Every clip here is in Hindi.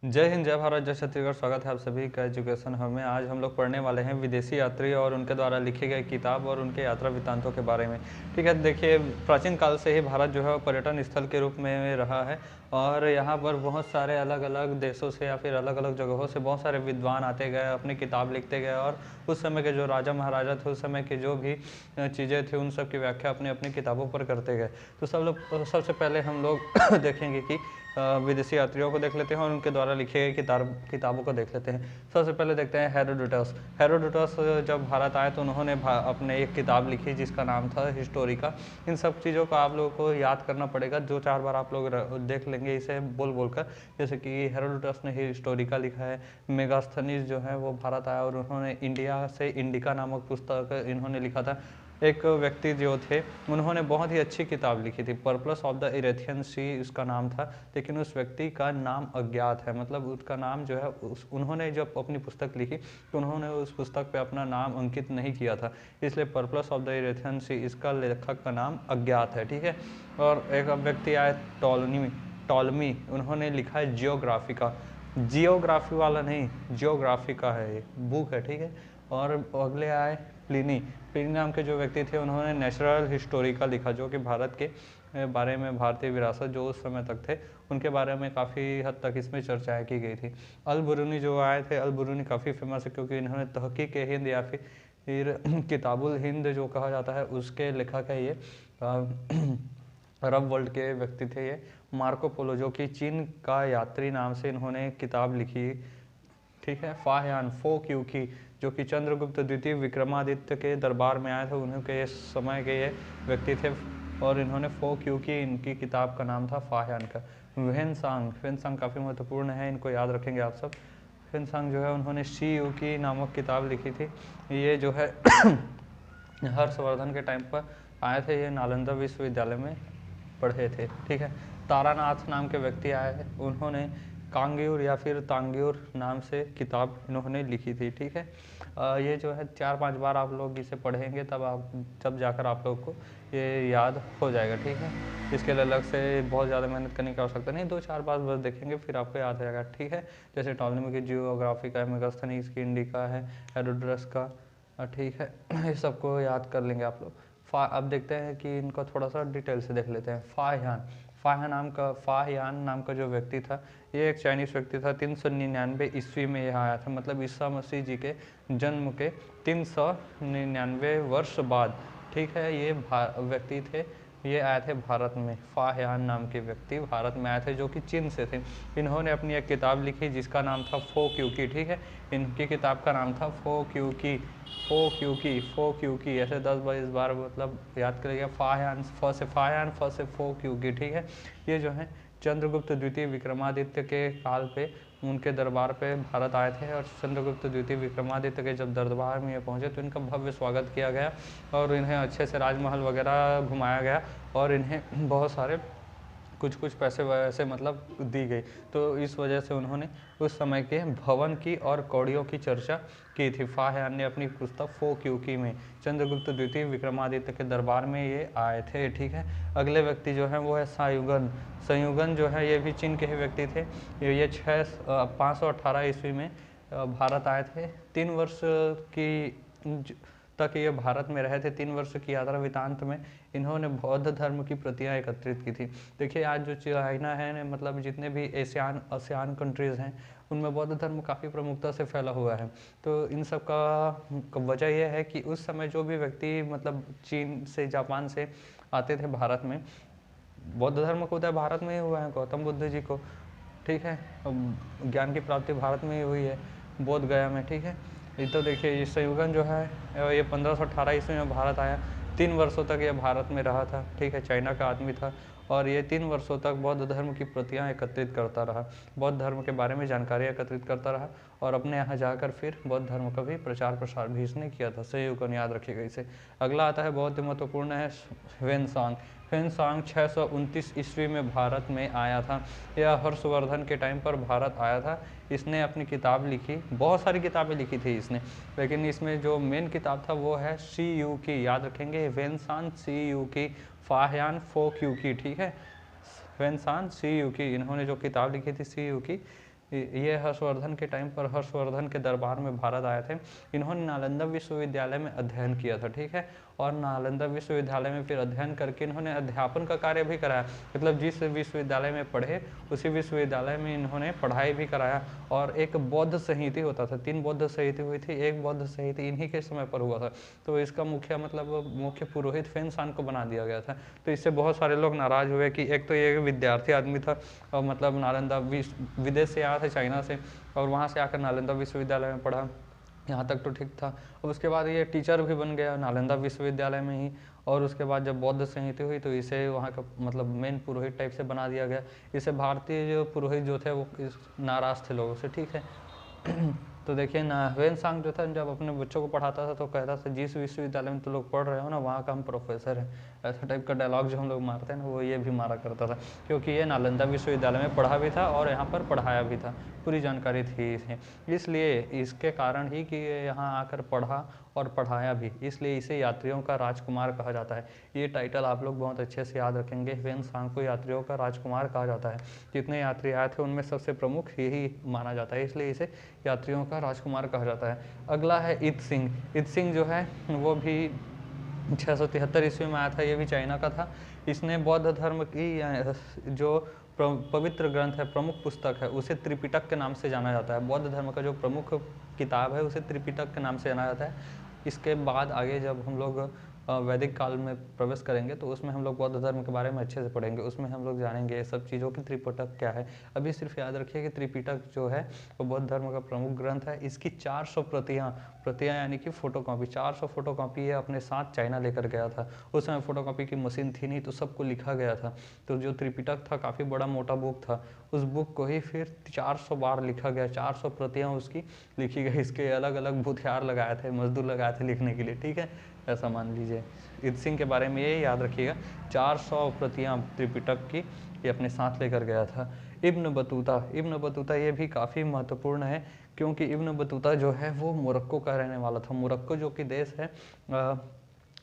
जय हिंद, जय भारत, जय छत्तीसगढ़। स्वागत है आप सभी का एजुकेशन हब में। आज हम लोग पढ़ने वाले हैं विदेशी यात्री और उनके द्वारा लिखी गई किताब और उनके यात्रा वृत्तांतों के बारे में। ठीक है, देखिए प्राचीन काल से ही भारत जो है वो पर्यटन स्थल के रूप में रहा है और यहाँ पर बहुत सारे अलग अलग देशों से या फिर अलग अलग जगहों से बहुत सारे विद्वान आते गए, अपनी किताब लिखते गए और उस समय के जो राजा महाराजा थे, उस समय के जो भी चीज़ें थी, उन सब की व्याख्या अपनी अपनी किताबों पर करते गए। तो सबसे पहले हम लोग देखेंगे कि विदेशी यात्रियों को देख लेते हैं और उनके द्वारा लिखी गई किताबों को देख लेते हैं। सबसे पहले देखते हैं हेरोडोटस। हेरोडोटस जब भारत आए तो उन्होंने अपने एक किताब लिखी जिसका नाम था हिस्टोरिका। इन सब चीज़ों को आप लोगों को याद करना पड़ेगा, 2-4 बार आप लोग देख लेंगे इसे बोल बोल कर। जैसे कि हेरोडोटस ने हिस्टोरिका लिखा है। मेगास्थनीज जो है वो भारत आया और उन्होंने इंडिया से इंडिका नामक पुस्तक इन्होंने लिखा था। एक व्यक्ति जो थे उन्होंने बहुत ही अच्छी किताब लिखी थी, पर्पस ऑफ द इरेथियन सी उसका नाम था, लेकिन उस व्यक्ति का नाम अज्ञात है। मतलब उसका नाम जो है उन्होंने जब अपनी पुस्तक लिखी तो उन्होंने उस पुस्तक पे अपना नाम अंकित नहीं किया था, इसलिए पर्पस ऑफ द इरेथियन सी इसका लेखक का नाम अज्ञात है। ठीक है, और एक व्यक्ति आए टॉलमी, उन्होंने लिखा है जियोग्राफिका। जियोग्राफी वाला नहीं, जियोग्राफिका है, ये बुक है। ठीक है, और अगले आए प्लिनी। प्लिनी नाम के जो व्यक्ति थे उन्होंने नेचुरल हिस्टोरिका लिखा, जो कि भारत के बारे में, भारतीय विरासत जो उस समय तक थे उनके बारे में काफ़ी हद तक इसमें चर्चाएं की गई थी। अल बुरूनी जो आए थे, अल बुरूनी काफ़ी फेमस है क्योंकि इन्होंने तहकीक हिंद या फिर किताबुल हिंद जो कहा जाता है उसके लेखक है ये। अरब वर्ल्ड के व्यक्ति थे ये। मार्को पोलो जो कि चीन का यात्री नाम से इन्होंने किताब लिखी। ठीक है, फाहयान फो क्यूकी जो कि चंद्रगुप्त द्वितीय विक्रमादित्य के दरबार में आए थे, उनके समय के ये व्यक्ति थे और इन्होंने फो क्यूकी, इनकी किताब का नाम था फाहयान का। वेनसांग काफ़ी महत्वपूर्ण है, इनको याद रखेंगे आप सब। वेनसांग जो है उन्होंने शी यू की नामक किताब लिखी थी। ये जो है हर्षवर्धन के टाइम पर आए थे, ये नालंदा विश्वविद्यालय में पढ़े थे। ठीक है, तारानाथ नाम के व्यक्ति आए हैं, उन्होंने कांग्यूर या फिर तांग्यूर नाम से किताब इन्होंने लिखी थी। ठीक है, ये जो है 4-5 बार आप लोग इसे पढ़ेंगे तब जाकर आप लोग को ये याद हो जाएगा। ठीक है, इसके लिए अलग से बहुत ज़्यादा मेहनत करने की आवश्यकता नहीं, 2-4 बार बस देखेंगे फिर आपको याद हो जाएगा। ठीक है, जैसे टॉलमी की जियोग्राफी का है, मेगास्थनीज की इंडिका है, हेरोडोटस का। ठीक है, ये सबको याद कर लेंगे आप लोग। अब देखते हैं कि इनको थोड़ा सा डिटेल से देख लेते हैं। फाहयान नाम का जो व्यक्ति था, ये एक चाइनीज व्यक्ति था। 399 ईस्वी में यह आया था, मतलब ईसा मसीह जी के जन्म के 399 वर्ष बाद। ठीक है, ये व्यक्ति थे, ये आए थे भारत में। फाहयान नाम के व्यक्ति भारत में आए थे जो कि चीन से थे। इन्होंने अपनी एक किताब लिखी जिसका नाम था फो क्यूकी। ठीक है, इनकी किताब का नाम था फो क्यूकी। फो क्यूकी ऐसे 10-22 बार मतलब याद करिएगा। फाहयान, फ से फाहयान, फ से फो क्यूकी। ठीक है, ये जो है चंद्रगुप्त द्वितीय विक्रमादित्य के काल पे उनके दरबार पे भारत आए थे और चंद्रगुप्त द्वितीय विक्रमादित्य के जब दरबार में ये पहुंचे तो इनका भव्य स्वागत किया गया और इन्हें अच्छे से राजमहल वगैरह घुमाया गया और इन्हें बहुत सारे कुछ पैसे वैसे मतलब दी गई। तो इस वजह से उन्होंने उस समय के भवन की और कौड़ियों की चर्चा की थी। फाहयान ने अपनी पुस्तक फो क्यूकी में चंद्रगुप्त द्वितीय विक्रमादित्य के दरबार में ये आए थे। ठीक है, अगले व्यक्ति जो है वो है संयुगन जो है ये भी चीन के ही व्यक्ति थे। ये 518 ईस्वी में भारत आए थे। 3 वर्ष की तक ये भारत में रहे थे। 3 वर्ष की यात्रा वृतांत में इन्होंने बौद्ध धर्म की प्रतियां एकत्रित की थी। देखिए आज जो चाइना है, मतलब जितने भी एशियान कंट्रीज़ हैं उनमें बौद्ध धर्म काफ़ी प्रमुखता से फैला हुआ है। तो इन सब का वजह यह है कि उस समय जो भी व्यक्ति मतलब चीन से, जापान से आते थे भारत में, बौद्ध धर्म को उदय भारत में ही हुआ है, गौतम बुद्ध जी को। ठीक है, ज्ञान की प्राप्ति भारत में ही हुई है, बोध गया में। ठीक है, ये तो देखिए ये संयुगन जो है ये 1518 ईस्वी में भारत आया। 3 वर्षों तक ये भारत में रहा था। ठीक है, चाइना का आदमी था और ये 3 वर्षों तक बौद्ध धर्म की प्रतियां एकत्रित करता रहा, बौद्ध धर्म के बारे में जानकारी एकत्रित करता रहा और अपने यहाँ जाकर फिर बौद्ध धर्म का भी प्रचार प्रसार भी इसने किया था। संयुगन याद रखिएगा इसे। अगला आता है, बहुत ही महत्वपूर्ण है, ह्वेनसांग 629 ईस्वी में भारत में आया था। यह हर्षवर्धन के टाइम पर भारत आया था। इसने अपनी किताब लिखी, बहुत सारी किताबें लिखी थी इसने, लेकिन इसमें जो मेन किताब था वो है सी यू की। याद रखेंगे, ह्वेनसांग सी यू की, फाहयान फो क्यू की। ठीक है, ह्वेनसांग सी यू की, इन्होंने जो किताब लिखी थी सी यू की, ये हर्षवर्धन के टाइम पर हर्षवर्धन के दरबार में भारत आए थे। इन्होंने नालंदा विश्वविद्यालय में अध्ययन किया था, ठीक है, और नालंदा विश्वविद्यालय में फिर अध्ययन करके इन्होंने अध्यापन का कार्य भी कराया, मतलब जिस विश्वविद्यालय में पढ़े उसी विश्वविद्यालय में इन्होंने पढ़ाई भी कराया। और एक बौद्ध संहिता होता था, 3 बौद्ध संहिता हुई थी, एक बौद्ध संहिता इन्हीं के समय पर हुआ था। तो इसका मुख्य मतलब मुख्य पुरोहित फेंगसान को बना दिया गया था। तो इससे बहुत सारे लोग नाराज हुए कि एक तो ये विद्यार्थी आदमी था और मतलब नालंदा विदेश से आया था, चाइना से, और वहाँ से आकर नालंदा विश्वविद्यालय में पढ़ा, यहाँ तक तो ठीक था। अब उसके बाद ये टीचर भी बन गया नालंदा विश्वविद्यालय में ही, और उसके बाद जब बौद्ध संहिता हुई तो इसे वहाँ का मतलब मेन पुरोहित टाइप से बना दिया गया। इसे भारतीय जो पुरोहित जो थे वो नाराज़ थे लोगों से, ठीक है। तो देखिए ना, ह्वेनसांग जो था जब अपने बच्चों को पढ़ाता था तो कहता था जिस विश्वविद्यालय में तो लोग पढ़ रहे हो ना वहाँ का हम प्रोफेसर हैं, ऐसा टाइप का डायलॉग जो हम लोग मारते हैं ना वो ये भी मारा करता था, क्योंकि ये नालंदा विश्वविद्यालय में पढ़ा भी था और यहाँ पर पढ़ाया भी था, पूरी जानकारी थी इसे। इसलिए इसके कारण ही कि ये यहाँ आकर पढ़ा और पढ़ाया भी, इसलिए इसे यात्रियों का राजकुमार कहा जाता है। ये टाइटल आप लोग बहुत अच्छे से याद रखेंगे, ह्वेनसांग को यात्रियों का राजकुमार कहा जाता है। जितने यात्री आए थे उनमें सबसे प्रमुख यही माना जाता है, इसलिए इसे यात्रियों का राजकुमार कहा जाता है। अगला है इत सिंह। इत सिंह जो है वो भी 673 ईस्वी में आया था, ये भी चाइना का था। इसने बौद्ध धर्म की जो पवित्र ग्रंथ है, प्रमुख पुस्तक है, उसे त्रिपिटक के नाम से जाना जाता है। बौद्ध धर्म का जो प्रमुख किताब है उसे त्रिपिटक के नाम से जाना जाता है। इसके बाद आगे जब हम लोग वैदिक काल में प्रवेश करेंगे तो उसमें हम लोग बौद्ध धर्म के बारे में अच्छे से पढ़ेंगे, उसमें हम लोग जानेंगे ये सब चीज़ों की त्रिपिटक क्या है। अभी सिर्फ याद रखिए कि त्रिपिटक जो है वो बौद्ध धर्म का प्रमुख ग्रंथ है। इसकी 400 प्रतियाँ यानी कि फोटोकॉपी, 400 फोटोकॉपी ये अपने साथ चाइना लेकर गया था। उस समय फोटोकॉपी की मशीन थी नहीं, तो सबको लिखा गया था। तो जो त्रिपिटक था काफ़ी बड़ा मोटा बुक था, उस बुक को ही फिर 400 बार लिखा गया, 400 प्रतियाँ उसकी लिखी गई। इसके अलग अलग भूथियार लगाए थे, मजदूर लगाए थे लिखने के लिए, ठीक है, ऐसा मान लीजिए। इत सिंह के बारे में ये याद रखिएगा, 400 प्रतियाँ त्रिपिटक की ये अपने साथ लेकर गया था। इब्न बतूता ये भी काफ़ी महत्वपूर्ण है, क्योंकि इब्न बतूता जो है वो मोरक्को का रहने वाला था। मोरक्को जो कि देश है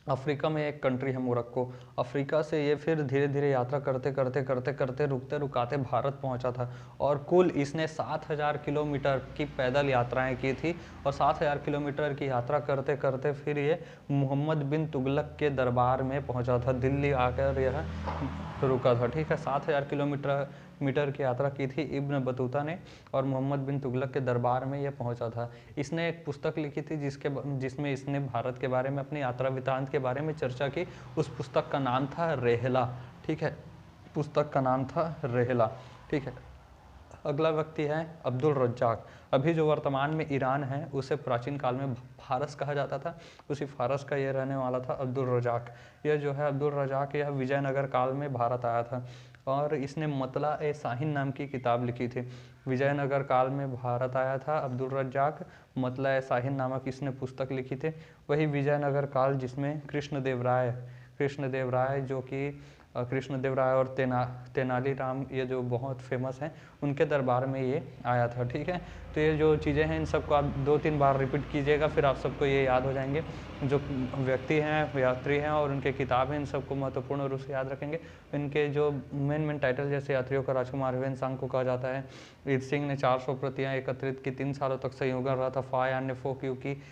अफ्रीका में एक कंट्री है मोरक्को। अफ्रीका से ये फिर धीरे धीरे यात्रा करते रुकते रुकाते भारत पहुंचा था, और कुल इसने 7000 किलोमीटर की पैदल यात्राएं की थी, और 7000 किलोमीटर की यात्रा करते करते फिर ये मोहम्मद बिन तुगलक के दरबार में पहुंचा था। दिल्ली आकर यह रुका था, ठीक है। 7000 किलोमीटर की यात्रा की थी इब्न बतूता ने, और मोहम्मद बिन तुगलक के दरबार में यह पहुंचा था। इसने एक पुस्तक लिखी थी जिसमें इसने भारत के बारे में, अपनी यात्रा वृत्तांत के बारे में चर्चा की। उस पुस्तक का नाम था रेहला, ठीक है, पुस्तक का नाम था रेहला, ठीक है। अगला व्यक्ति है अब्दुल रज्जाक। अभी जो वर्तमान में ईरान है उसे प्राचीन काल में फारस कहा जाता था, उसी फारस का ये रहने वाला था अब्दुल रज्जाक। यह जो है अब्दुल रज्जाक, यह विजयनगर काल में भारत आया था, और इसने मतला ए शाहीन नाम की किताब लिखी थी। विजयनगर काल में भारत आया था अब्दुल रज्जाक, मतला ए शाहीन नामक इसने पुस्तक लिखी थी। वही विजयनगर काल जिसमें कृष्णदेव राय जो कि कृष्णदेव राय और तेनालीराम, ये जो बहुत फेमस हैं, उनके दरबार में ये आया था, ठीक है। तो ये जो चीज़ें हैं इन सबको आप 2-3 बार रिपीट कीजिएगा, फिर आप सबको ये याद हो जाएंगे। जो व्यक्ति हैं, यात्री हैं और उनके किताब हैं, इन सबको महत्वपूर्ण रूप से याद रखेंगे। इनके जो मेन टाइटल जैसे यात्रियों का राजकुमार ह्वेनसांग को कहा जाता है। इत सिंह ने 400 प्रतियाँ एकत्रित की, 3 सालों तक संयोजन रहा था। फायान ने फोक्यू की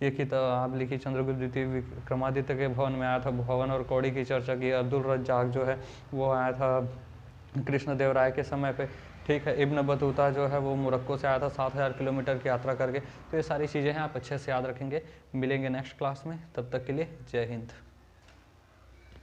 ये किताब लिखी, चंद्रगुप्त द्वितीय विक्रमादित्य के भवन में आया था, भवन और कौड़ी की चर्चा की। अब्दुल रज्जाक जो है वो आया था कृष्णदेव राय के समय पे, ठीक है। इब्न बतूता जो है वो मोरक्को से आया था 7000 किलोमीटर की यात्रा करके। तो ये सारी चीज़ें हैं, आप अच्छे से याद रखेंगे। मिलेंगे नेक्स्ट क्लास में, तब तक के लिए जय हिंद।